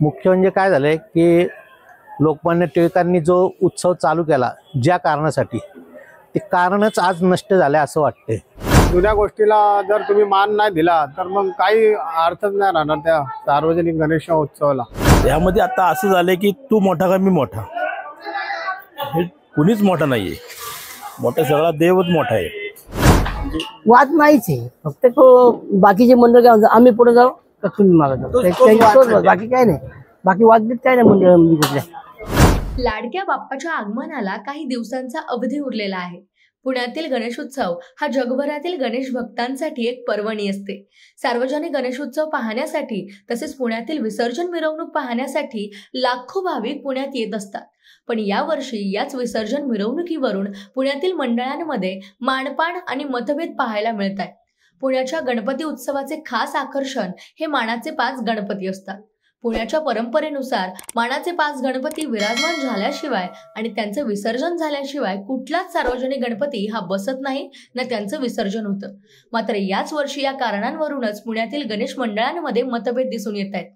मुख्य म्हणजे काय झालंय की लोकमान्य टिळकांनी जो उत्सव चालू केला ज्या कारणासाठी, ते कारणच आज नष्ट झाले असं वाटतंय। जुन्या गोष्टीला जर तुम्ही मान नाही दिला तर मग काही अर्थच नाही राहणार त्या सार्वजनिक गणेश उत्सवाला। यामध्ये आता असं झालंय की तू मोठा का मी मोठा, हे कुणीच मोठा नाहीये। मोठा सगळा देवच मोठा आहे। वाद नाहीच आहे, फक्त तो बाकीचे मंडळ काय म्हणतात आम्ही पुढे जाऊ का तुम्ही मागे जाऊ, बाकी काय नाही। बाकी वादनीत काय नाही मंडळ। लाडक्या बाप्पाच्या आगमनाला काही दिवसांचा अवधी उरलेला आहे। पुण्यातील गणेशोत्सव हा जगभरातील गणेश भक्तांसाठी एक पर्वणी असते। सार्वजनिक गणेशोत्सव पाहण्यासाठी तसेच पुण्यातील विसर्जन मिरवणूक पाहण्यासाठी लाखो भाविक पुण्यात येत असतात। पण यावर्षी याच विसर्जन मिरवणुकीवरून पुण्यातील मंडळांमध्ये मानपान आणि मतभेद पाहायला मिळत आहेत। पुण्याच्या गणपती उत्सवाचे खास आकर्षण हे मानाचे 5 गणपती असतात। पुण्याच्या परंपरेनुसार मानाचे 5 गणपती विराजमान झाल्याशिवाय आणि त्यांचे विसर्जन झाल्याशिवाय कुठलाच सार्वजनिक गणपती हा बसत नाही ना त्यांचं विसर्जन होतं। मात्र याच वर्षी या कारणांवरूनच पुण्यातील गणेश मंडळांमध्ये मतभेद दिसून येत आहेत।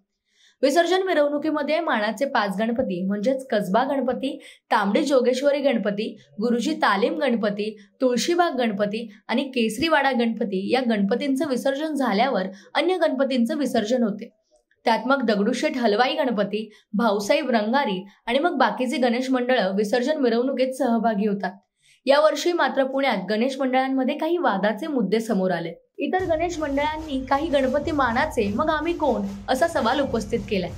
विसर्जन मिरवणुकीमध्ये मानाचे 5 गणपती म्हणजेच कसबा गणपती, तांबडी जोगेश्वरी गणपती, गुरुजी तालीम गणपती, तुळशीबाग गणपती आणि केसरीवाडा गणपती या गणपतींचं विसर्जन झाल्यावर अन्य गणपतींचं विसर्जन होते। त्यात मग दगडूशेठ हलवाई गणपती, भाऊसाहेब रंगारी आणि मग बाकीचे गणेश मंडळ विसर्जन मिरवणुकीत सहभागी होतात। यावर्षी मात्र पुण्यात गणेश मंडळांमध्ये काही वादाचे मुद्दे समोर आले। इतर गणेश मंडळांनी काही गणपती मानाचे मग आम्ही कोण असा सवाल उपस्थित केलाय।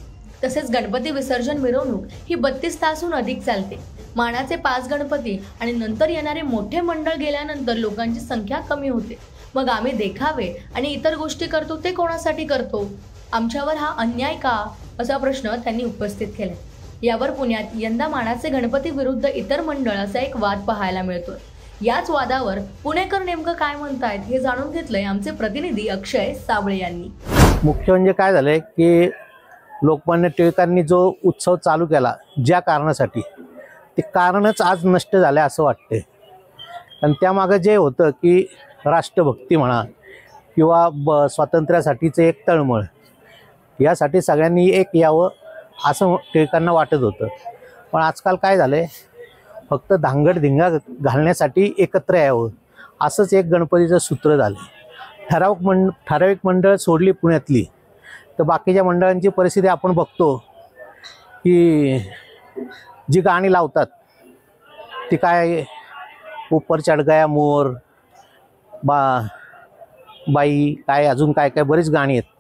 तसेच गणपती विसर्जन मिरवणूक ही 32 तासहून अधिक चालते। मानाचे 5 गणपती आणि नंतर येणारे मोठे मंडळ गेल्यानंतर लोकांची संख्या कमी होते। मग आम्ही देखावे आणि इतर गोष्टी करतो ते कोणासाठी करतो? आमच्यावर हा अन्याय का, असा प्रश्न त्यांनी उपस्थित केला। यावर पुण्यात यंदा मानाचे गणपती विरुद्ध इतर मंडळ असा एक वाद पाहायला मिळतोय। याच वादावर पुणेकर नेमकं काय म्हणतायत हे जाणून घेतलंय आमचे प्रतिनिधी अक्षय साबळे यांनी। मुख्य म्हणजे काय झालंय की लोकमान्य टिळकांनी जो उत्सव चालू केला ज्या कारणासाठी, ते कारणच आज नष्ट झाले असं वाटतंय। आणि त्यामागे जे होतं की राष्ट्रभक्ती म्हणा किंवा स्वातंत्र्यासाठीचं एक तळमळ, यासाठी सगळ्यांनी एक यावं असं टिळकांना वाटत होतं। पण आजकाल काय झालंय, फक्त धांगडधिंगा घालण्यासाठी एकत्र यावं असंच एक गणपतीचं सूत्र झालं। ठराविक मंडळ सोडली पुण्यातली तर बाकीच्या मंडळांची परिस्थिती आपण बघतो की जी गाणी लावतात ती काय ऊपर चढ गया मोर, बाई काय अजून काय काय बरीच गाणी आहेत,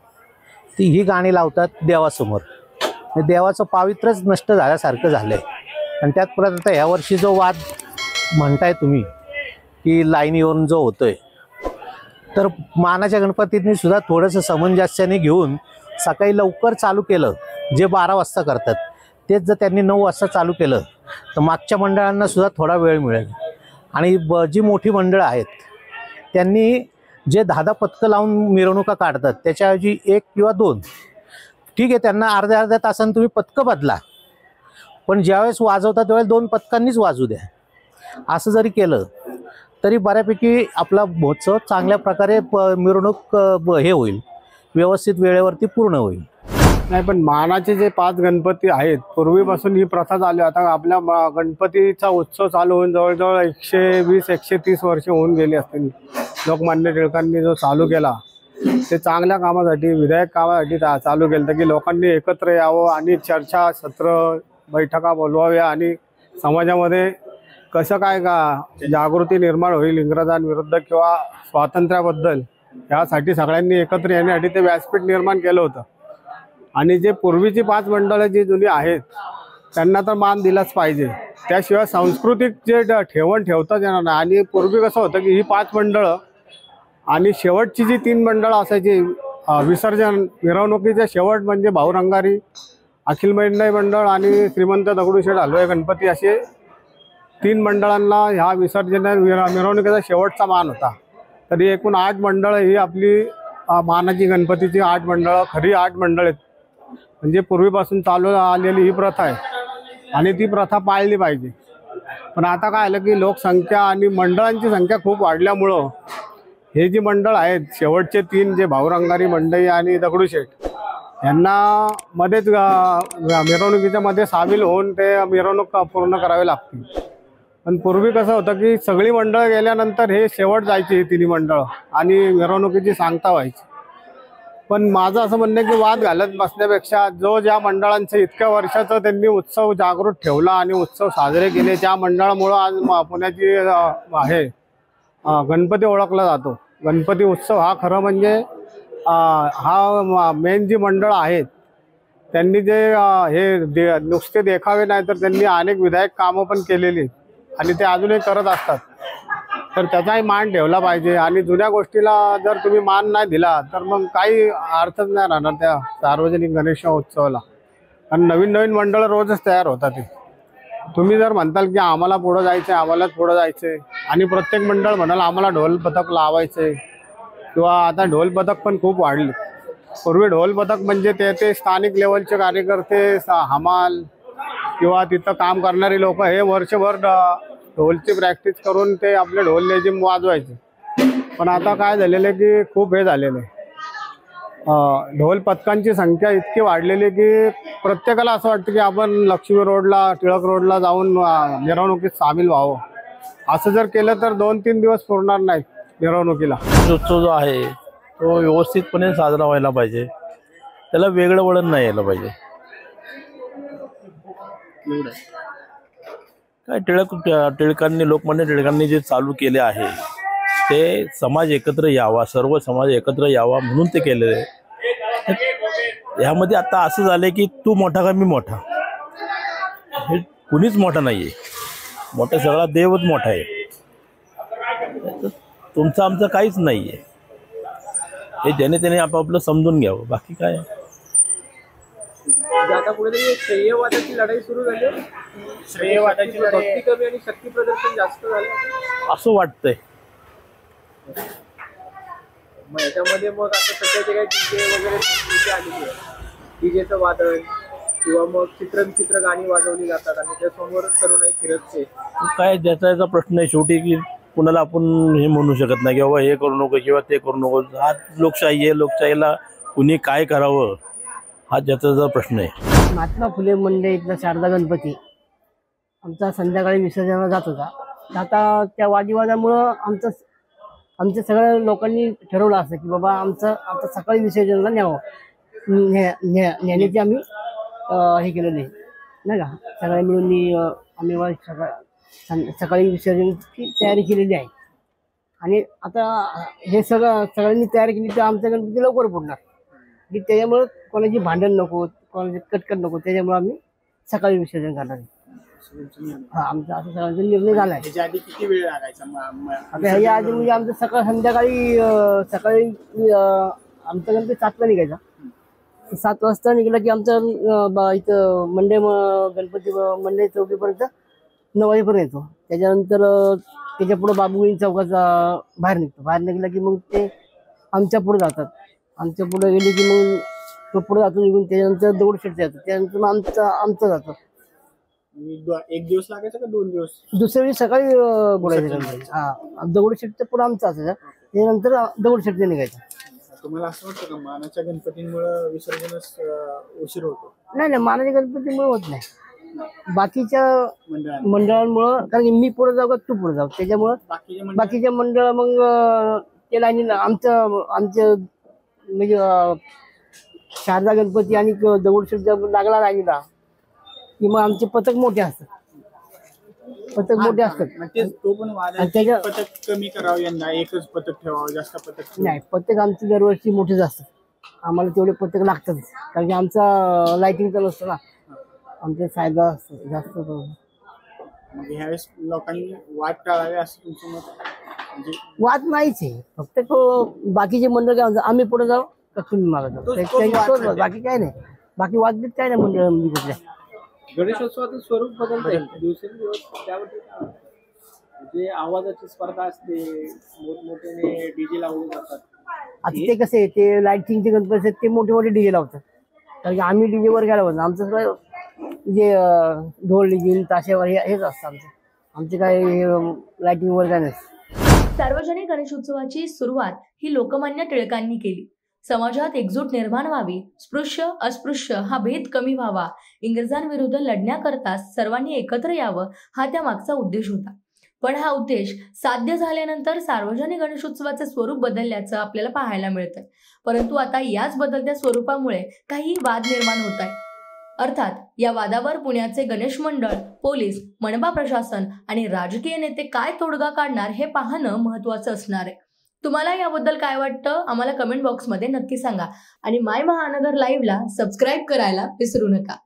ती ही गाणी लावतात देवासमोर। देवाचं पावित्र्यच नष्ट झाल्यासारखं झालंय। आणि त्यात परत आता ह्यावर्षी जो वाद म्हणताय तुम्ही की लाईनीवरून जो होतोय, तर मानाच्या गणपतींनी सुद्धा थोडंसं सामंजस्याने घेऊन सकाळी लवकर चालू केलं, जे 12 वाजता करतात तेच जर त्यांनी 9 वाजता चालू केलं तर मागच्या मंडळांना सुद्धा थोडा वेळ मिळेल। आणि जी मोठी मंडळं आहेत त्यांनी जे 10 पथकं लावून मिरवणुका काढतात त्याच्याऐवजी 1 किंवा 2, ठीक आहे, त्यांना अर्ध्या तासानं तुम्ही पथकं बदला, पण ज्यावेळेस वाजवतात त्यावेळेस 2 पथकांनीच वाजू द्या। असं जरी केलं तरी बऱ्यापैकी आपला महोत्सव चांगल्या प्रकारे मिरवणूक हे होईल, व्यवस्थित वेळेवरती पूर्ण होईल। नाही, पण मानाचे जे 5 गणपती आहेत पूर्वीपासून ही प्रथा चालू, आता आपल्या गणपतीचा उत्सव चालू होऊन जवळजवळ 120-130 वर्ष होऊन गेली असतील। लोकमान्य टिळकांनी जो चालू केला ते चांगल्या कामासाठी, विधायक कामासाठी चालू केलं तर की लोकांनी एकत्र यावं आणि चर्चा, सत्र, बैठका बोलवाव्या आणि समाजामध्ये कसं काय जागृती निर्माण होईल इंग्रजांविरुद्ध किंवा स्वातंत्र्याबद्दल, यासाठी सगळ्यांनी एकत्र येण्यासाठी ते व्यासपीठ निर्माण केलं होतं। आणि जे पूर्वीची 5 मंडळं जी जुनी आहेत त्यांना तर मान दिलाच पाहिजे, त्याशिवाय सांस्कृतिक जे ठेवण ठेवताच येणार नाही। आणि पूर्वी कसं होतं की ही 5 मंडळं आणि शेवटची जी 3 मंडळं असायची विसर्जन मिरवणुकीचे शेवट म्हणजे भाऊ रंगारी, अखिल मंडळ मंडळ आणि श्रीमंत दगडूशेठ हलवाई गणपती, असे 3 मंडळांना ह्या विसर्जन मिरवणुकीचा शेवटचा मान होता। तरी एकूण 8 मंडळं ही आपली मानाची गणपतीची 8 मंडळं, खरी 8 मंडळ आहेत। म्हणजे पूर्वीपासून चालू आलेली ही प्रथा आहे आणि ती प्रथा पाळली पाहिजे। पण आता काय आलं की लोकसंख्या आणि मंडळांची संख्या खूप वाढल्यामुळं हे जी मंडळ आहेत शेवटचे 3 जे भाऊ रंगारी, मंडई आणि दगडूशेठ, यांना मध्येच मिरवणुकीच्या मध्ये सामील होऊन ते मिरवणूक पूर्ण करावी लागते. पण पूर्वी कसं होतं की सगळी मंडळं गेल्यानंतर हे शेवट जायची ही तिन्ही मंडळं आणि मिरवणुकीची सांगता व्हायची. पण माझं असं म्हणणं आहे की वाद घालत बसण्यापेक्षा जो ज्या मंडळांचं इतक्या वर्षाचं त्यांनी उत्सव जागृत ठेवला आणि उत्सव साजरे केले त्या मंडळामुळं आज पुण्याची आहे गणपती ओळखला जातो. गणपती उत्सव हा खरं म्हणजे हा मेन जी मंडळ आहेत त्यांनी जे हे नुसते देखावे नाही तर त्यांनी अनेक विधायक कामं पण केलेली आणि ते अजूनही करत असतात. तर त्याचाही मान ठेवला पाहिजे आणि जुन्या गोष्टीला जर तुम्ही मान नाही दिला तर मग काही अर्थच नाही राहणार त्या सार्वजनिक गणेश उत्सवाला. कारण नवीन नवीन मंडळं रोजच तयार होतात. तुम्ही जर म्हणताल की आम्हाला पुढं जायचं आहे आम्हालाच पुढं जायचं आहे आणि प्रत्येक मंडळ म्हणाल आम्हाला ढोल पथक लावायचं आहे किंवा आता ढोल पथक पण खूप वाढले. पूर्वी ढोल पथक म्हणजे ते स्थानिक लेवलचे कार्यकर्ते हमाल किंवा तिथं काम करणारी लोक हे वर्षभर ढोलची प्रॅक्टिस करून ते आपले ढोल लेझिम वाजवायचे. पण आता काय झालेलं आहे की खूप हे झालेलं आहे. ढोल पथकांची संख्या इतकी वाढलेली की प्रत्येकाला असं वाटतं की आपण लक्ष्मी रोडला टिळक रोडला जाऊन मिरवणुकीत सामील व्हावं. असं जर केलं तर 2-3 दिवस पुरणार नाहीत मिरवणुकीला. उत्सव जो आहे तो व्यवस्थितपणे साजरा व्हायला पाहिजे. त्याला वेगळं वळण नाही यायला पाहिजे. काय टिळकांनी लोकमान्य टिळकांनी जे चालू केले आहे ते समाज एकत्र यावा, सर्व समाज एकत्र यावा म्हणून ते केलेले आहे. ह्यामध्ये आता असं झालंय की तू मोठा का मी मोठा, हे कुणीच मोठा नाहीये. मोठा सगळा देवच मोठा आहे. तुमचं आमचं काहीच नाहीये. हे ज्याने त्याने आपापलं समजून घ्यावं. बाकी काय आता कुठेतरी श्रेयवादाची लढाई सुरू झाली. श्रेयवादाची भक्ती कमी आणि शक्ती प्रदर्शन जास्त झालं असं वाटतंय. मग याच्यामध्ये मग आता सध्याचे काही डीजे वगैरे आलेली आहे, डीजेचं वादळ किंवा मग चित्रविचित्र गाणी वाजवली जातात आणि त्यासमोर तरुणाई फिरतचे. काय ज्याचा प्रश्न आहे शेवटी की कुणाला आपण हे म्हणू शकत नाही की बाबा हे करू नको किंवा ते करू नको. हा लोकशाही आहे. लोकशाहीला कुणी काय करावं हा ज्याचा प्रश्न आहे. महात्मा फुले मंडईतला शारदा गणपती आमचा संध्याकाळी विसर्जनाला जात होता. आता त्या वादविवादामुळं आमच्या सगळ्या लोकांनी ठरवलं असं की बाबा आता सकाळी विसर्जनाला न्यावं. नेण्याची आम्ही हे केलेलं आहे नाही का. सगळ्या मिळून आम्ही सकाळी विसर्जनाची तयारी केलेली आहे. आणि आता हे सगळ्यांनी तयारी केली तर आमचा गणपती लवकर पुरणार की त्याच्यामुळं कोणाची भांडण नको, कोणाची कटकट नको. त्याच्यामुळे आम्ही सकाळी विसर्जन करणार आहे. हा आमचा असं सगळ्यांचा निर्णय झाला आहे. त्याच्या आधी किती वेळ लागायचा? आता ह्याच्या आधी म्हणजे आमचं सकाळी आमचा गणपती 7ला निघायचा. 7 वाजता निघाला की आमचं इथं गणपती मंडई चौकीपर्यंत 9 वाजेपर्यंत येतो. त्याच्यानंतर त्याच्या पुढं बाबूगीन चौकाचा बाहेर निघतो. बाहेर निघाला की मग ते आमच्या पुढे जातात. आमच्या पुढे गेले की मग तो पुढे जातो निघून. त्याच्यानंतर दगडूशेठचा येतो. त्यानंतर मग आमचं जातो. एक दिवस लागायचा का 2 दिवस? दुसऱ्या दिवशी सकाळी बोलायचं. हा दगडूशेठच्या पुढे आमचं असायचं. त्यानंतर दगडूशेठला निघायचं. तुम्हाला असं वाटतं का मानाच्या गणपतींमुळे विसर्जनच उशीर होतो? नाही मानाच्या गणपतीमुळे होत नाही. बाकीच्या मंडळांमुळं, कारण मी पुढे जाऊ का तू पुढे जाऊ त्याच्यामुळं बाकीच्या मंडळ मग ते लाईनीला आमच्या म्हणजे शारदा गणपती आणि दगडूशेठ लागला लाईनीला की मग आमचे पथक मोठे असतात. तो पण पथक कमी करावं यंदा, एकच पथक ठेवावं, जास्त पथक नाही. पथक आमची दरवर्षी मोठेच असतात. आम्हाला तेवढे पथक लागतात कारण की आमचा लाइटिंगचा नसतो ना. आमच्या फायदा असतो जास्त. ह्यावेळेस लोकांनी वाद टाळावे असं तुमचं मत? म्हणजे वाद नाहीच आहे. फक्त बाकीचे मंडळ काय म्हणतात आम्ही पुढे जाऊ का तुम्ही मागे जाऊ. बाकी काय नाही. बाकी वाद काय नाही मंडळ. गणेशोत्सवाचं स्वरूप बदलतंय दिवसेंदिवस. त्यावर जे आवाजाची स्पर्धा असते, मोठमोठ्याने डीजे लावले जातात. आता ते कसे आहे, ते लाइटिंगचे गणपती आहेत ते मोठे मोठे डीजे लावतात. कारण की आम्ही डीजे वर घ्यायला पाहिजे. आमचं सगळं जे ढोल डीजे ताशेवर हेच असतं आमचं. आमचे काय लाइटिंग वर काय नाही. सार्वजनिक गणेशोत्सवाची सुरुवात ही लोकमान्य टिळकांनी केली. समाजात एकजूट निर्माण व्हावी, स्पृश्य अस्पृश्य हा भेद कमी व्हावा, इंग्रजांविरुद्ध लढण्याकरता सर्वांनी एकत्र यावं हा त्या मागचा उद्देश होता. पण हा उद्देश साध्य झाल्यानंतर सार्वजनिक गणेशोत्सवाचे स्वरूप बदलल्याचं आपल्याला पाहायला मिळतंय. परंतु आता याच बदलत्या स्वरूपामुळे काही वाद निर्माण होत आहे. अर्थात या वादावर पुण्याचे गणेश मंडळ, पोलीस, मनपा प्रशासन आणि राजकीय नेते काय तोडगा काढणार हे पाहणं महत्त्वाचं असणार आहे. तुम्हाला याबद्दल काय वाटतं आम्हाला कमेंट बॉक्समध्ये नक्की सांगा आणि माय महानगर लाईव्हला सबस्क्राईब करायला विसरू नका.